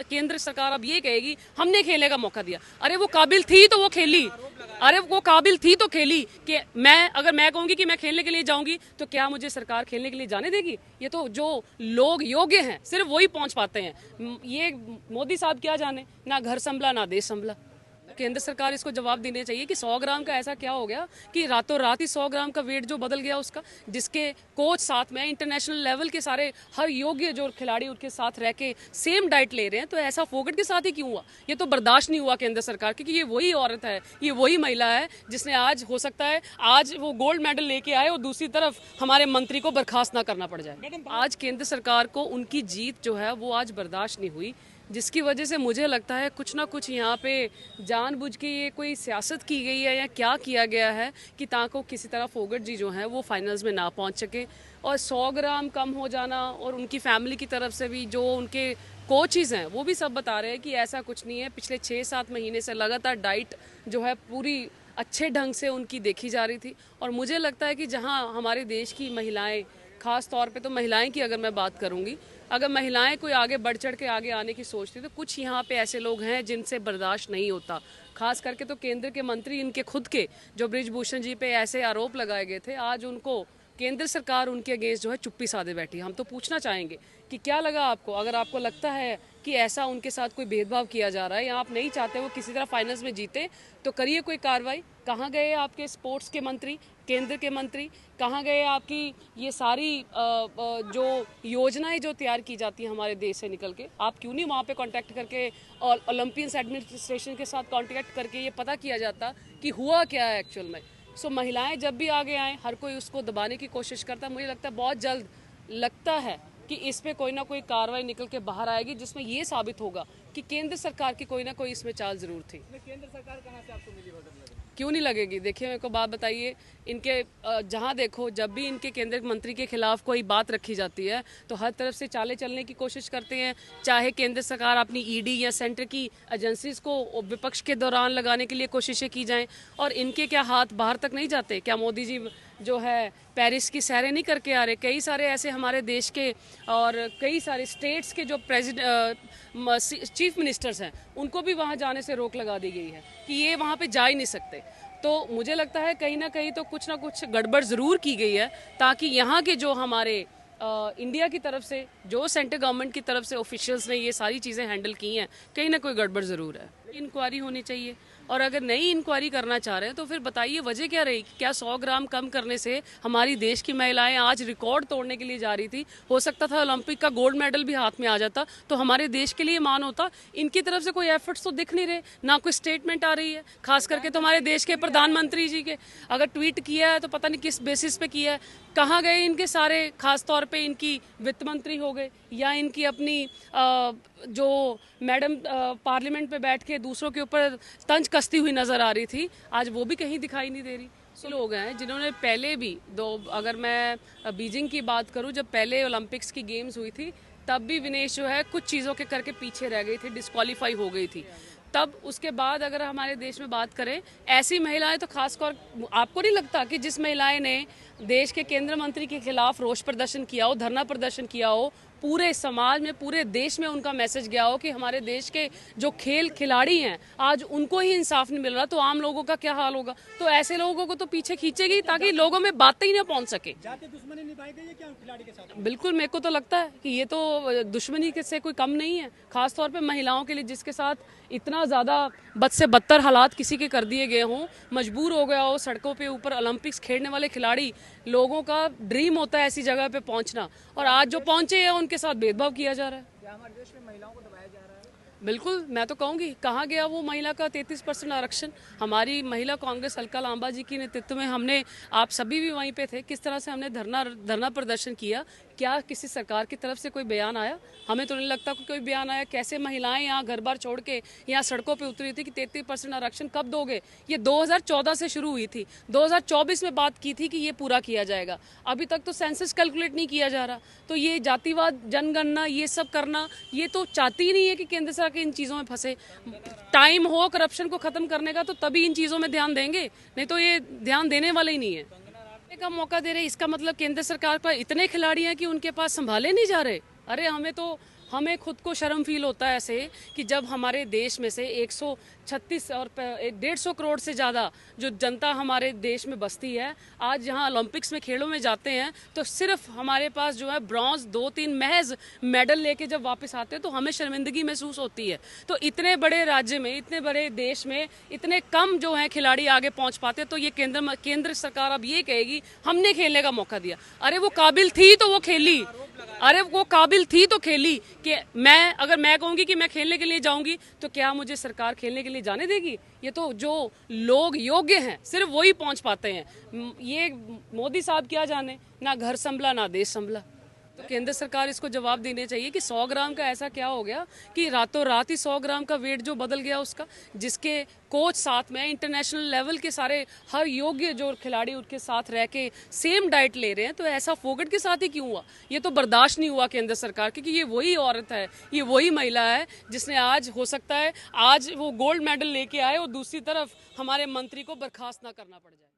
केंद्र सरकार अब ये कहेगी हमने खेलने का मौका दिया। अरे वो काबिल थी तो वो खेली, अरे वो काबिल थी तो खेली। कि अगर मैं कहूंगी कि मैं खेलने के लिए जाऊंगी तो क्या मुझे सरकार खेलने के लिए जाने देगी? ये तो जो लोग योग्य हैं सिर्फ वही पहुंच पाते हैं। ये मोदी साहब क्या जाने, ना घर संभला ना देश संभला। केंद्र सरकार इसको जवाब देने चाहिए कि 100 ग्राम का ऐसा क्या हो गया कि रातों रात ही 100 ग्राम का वेट जो बदल गया उसका, जिसके कोच साथ में इंटरनेशनल लेवल के सारे हर योग्य जो खिलाड़ी उनके साथ रह के सेम डाइट ले रहे हैं, तो ऐसा फोकट के साथ ही क्यों हुआ? ये तो बर्दाश्त नहीं हुआ केंद्र सरकार, क्योंकि ये वही औरत है, ये वही महिला है जिसने आज हो सकता है आज वो गोल्ड मेडल लेके आए और दूसरी तरफ हमारे मंत्री को बर्खास्त ना करना पड़ जाए। आज केंद्र सरकार को उनकी जीत जो है वो आज बर्दाश्त नहीं हुई, जिसकी वजह से मुझे लगता है कुछ ना कुछ यहाँ पे जानबूझ के ये कोई सियासत की गई है या क्या किया गया है कि ताकि किसी तरह फोगट जी जो हैं वो फाइनल्स में ना पहुँच सके। और 100 ग्राम कम हो जाना, और उनकी फैमिली की तरफ से भी जो उनके कोचेज़ हैं वो भी सब बता रहे हैं कि ऐसा कुछ नहीं है। पिछले 6-7 महीने से लगातार डाइट जो है पूरी अच्छे ढंग से उनकी देखी जा रही थी। और मुझे लगता है कि जहाँ हमारे देश की महिलाएँ, खास तौर पे तो महिलाएं की अगर मैं बात करूंगी, अगर महिलाएं कोई आगे बढ़ चढ़ के आगे आने की सोचती तो कुछ यहाँ पे ऐसे लोग हैं जिनसे बर्दाश्त नहीं होता। खास करके तो केंद्र के मंत्री इनके खुद के जो बृजभूषण जी पे ऐसे आरोप लगाए गए थे, आज उनको केंद्र सरकार उनके अगेंस्ट जो है चुप्पी साधे बैठी। हम तो पूछना चाहेंगे कि क्या लगा आपको? अगर आपको लगता है कि ऐसा उनके साथ कोई भेदभाव किया जा रहा है या आप नहीं चाहते वो किसी तरह फाइनल्स में जीते, तो करिए कोई कार्रवाई। कहाँ गए आपके स्पोर्ट्स के मंत्री, केंद्र के मंत्री? कहाँ गए आपकी ये सारी जो योजनाएं जो तैयार की जाती हैं हमारे देश से निकल के? आप क्यों नहीं वहाँ पे कांटेक्ट करके और ओलंपियंस एडमिनिस्ट्रेशन के साथ कांटेक्ट करके ये पता किया जाता कि हुआ क्या है एक्चुअल में? सो महिलाएं जब भी आगे आएँ, हर कोई उसको दबाने की कोशिश करता है। मुझे लगता है बहुत जल्द लगता है कि इस पे कोई ना कोई कार्रवाई निकल के बाहर आएगी जिसमें ये साबित होगा कि केंद्र सरकार की कोई ना कोई इसमें चाल जरूर थी। केंद्र सरकार कहाँ से आपको मिली? क्यों नहीं लगेगी? देखिए मेरे को बात बताइए, इनके जहाँ देखो जब भी इनके केंद्र मंत्री के खिलाफ कोई बात रखी जाती है तो हर तरफ से चाले चलने की कोशिश करते हैं। चाहे केंद्र सरकार अपनी ईडी या सेंटर की एजेंसीज को विपक्ष के दौरान लगाने के लिए कोशिशें की जाएं, और इनके क्या हाथ बाहर तक नहीं जाते? क्या मोदी जी जो है पेरिस की सैरें नहीं करके आ रहे? कई सारे ऐसे हमारे देश के और कई सारे स्टेट्स के जो चीफ मिनिस्टर्स हैं उनको भी वहाँ जाने से रोक लगा दी गई है कि ये वहाँ पे जा ही नहीं सकते। तो मुझे लगता है कहीं ना कहीं तो कुछ ना कुछ गड़बड़ ज़रूर की गई है, ताकि यहाँ के जो हमारे इंडिया की तरफ से जो सेंट्रल गवर्नमेंट की तरफ से ऑफिशियल्स ने ये सारी चीज़ें हैंडल की हैं, कहीं ना कोई गड़बड़ ज़रूर है। इंक्वायरी होनी चाहिए, और अगर नई इंक्वायरी करना चाह रहे हैं तो फिर बताइए वजह क्या रही? क्या 100 ग्राम कम करने से हमारी देश की महिलाएं आज रिकॉर्ड तोड़ने के लिए जा रही थी? हो सकता था ओलंपिक का गोल्ड मेडल भी हाथ में आ जाता तो हमारे देश के लिए मान होता। इनकी तरफ से कोई एफर्ट्स तो दिख नहीं रहे, ना कोई स्टेटमेंट आ रही है। खास करके तो हमारे देश के प्रधानमंत्री जी के अगर ट्वीट किया है तो पता नहीं किस बेसिस पे किया है। कहाँ गए इनके सारे, खास तौर पे इनकी वित्त मंत्री हो गए या इनकी अपनी जो मैडम पार्लियामेंट पे बैठ के दूसरों के ऊपर तंज कसती हुई नजर आ रही थी, आज वो भी कहीं दिखाई नहीं दे रही। सो लोग हैं जिन्होंने पहले भी अगर मैं बीजिंग की बात करूं, जब पहले ओलंपिक्स की गेम्स हुई थी तब भी विनेश जो है कुछ चीज़ों के करके पीछे रह गई थी, डिस्क्वालीफाई हो गई थी। तब उसके बाद अगर हमारे देश में बात करें, ऐसी महिलाएं तो खासकर आपको नहीं लगता कि जिस महिलाएं ने देश के केंद्र मंत्री के खिलाफ रोष प्रदर्शन किया हो, धरना प्रदर्शन किया हो, पूरे समाज में पूरे देश में उनका मैसेज गया हो कि हमारे देश के जो खिलाड़ी हैं आज उनको ही इंसाफ नहीं मिल रहा, तो आम लोगों का क्या हाल होगा? तो ऐसे लोगों को तो पीछे खींचेगी ताकि लोगों में बातें ही ना पहुंच सके। जाते दुश्मनी निभाई गई है क्या खिलाड़ी के साथ? बिल्कुल, मेरे को तो लगता है कि ये तो दुश्मनी से कोई कम नहीं है, खासतौर पे महिलाओं के लिए जिसके साथ इतना ज़्यादा बद से बदतर हालात किसी के कर दिए गए हों, मजबूर हो गया हो सड़कों पे ऊपर। ओलंपिक्स खेलने वाले खिलाड़ी, लोगों का ड्रीम होता है ऐसी जगह पे पहुंचना, और आज जो पहुंचे हैं उनके साथ भेदभाव किया जा रहा है। क्या हमारे देश में महिलाओं को दबाया जा रहा है? बिल्कुल, मैं तो कहूँगी कहाँ गया वो महिला का 33% आरक्षण? हमारी महिला कांग्रेस अलका लांबा जी की नेतृत्व में हमने, आप सभी भी वहीं पे थे, किस तरह से हमने धरना प्रदर्शन किया। क्या किसी सरकार की तरफ से कोई बयान आया? हमें तो नहीं लगता कि कोई बयान आया। कैसे महिलाएं यहाँ घर बार छोड़ के यहाँ सड़कों पे उतरी थी कि 33% आरक्षण कब दोगे? ये 2014 से शुरू हुई थी, 2024 में बात की थी कि ये पूरा किया जाएगा। अभी तक तो सेंसस कैलकुलेट नहीं किया जा रहा। तो ये जातिवाद, जनगणना, ये सब करना, ये तो चाहती ही नहीं है कि केंद्र सरकार इन चीज़ों में फंसे। टाइम हो करप्शन को ख़त्म करने का तो तभी इन चीज़ों में ध्यान देंगे, नहीं तो ये ध्यान देने वाले ही नहीं है। का मौका दे रहे, इसका मतलब केंद्र सरकार पर इतने खिलाड़ी हैं कि उनके पास संभाले नहीं जा रहे। अरे हमें तो हमें खुद को शर्म फील होता है ऐसे कि जब हमारे देश में से 136 और 150 करोड़ से ज़्यादा जो जनता हमारे देश में बसती है, आज यहाँ ओलंपिक्स में खेलों में जाते हैं तो सिर्फ हमारे पास जो है ब्रॉन्ज 2-3 महज मेडल लेके जब वापस आते हैं तो हमें शर्मिंदगी महसूस होती है। तो इतने बड़े राज्य में, इतने बड़े देश में इतने कम जो है खिलाड़ी आगे पहुँच पाते, तो ये केंद्र सरकार अब ये कहेगी हमने खेलने का मौका दिया। अरे वो काबिल थी तो वो खेली, अरे वो काबिल थी तो खेली। कि अगर मैं कहूँगी कि मैं खेलने के लिए जाऊँगी तो क्या मुझे सरकार खेलने के लिए जाने देगी? ये तो जो लोग योग्य हैं सिर्फ वही पहुँच पाते हैं। ये मोदी साहब क्या जाने, ना घर संभला ना देश संभला। तो केंद्र सरकार इसको जवाब देने चाहिए कि 100 ग्राम का ऐसा क्या हो गया कि रातों रात ही 100 ग्राम का वेट जो बदल गया उसका, जिसके कोच साथ में इंटरनेशनल लेवल के सारे हर योग्य जो खिलाड़ी उनके साथ रह के सेम डाइट ले रहे हैं, तो ऐसा फोगट के साथ ही क्यों हुआ? ये तो बर्दाश्त नहीं हुआ केंद्र सरकार, क्योंकि ये वही औरत है, ये वही महिला है जिसने आज हो सकता है आज वो गोल्ड मेडल लेके आए और दूसरी तरफ हमारे मंत्री को बर्खास्त ना करना पड़ जाए।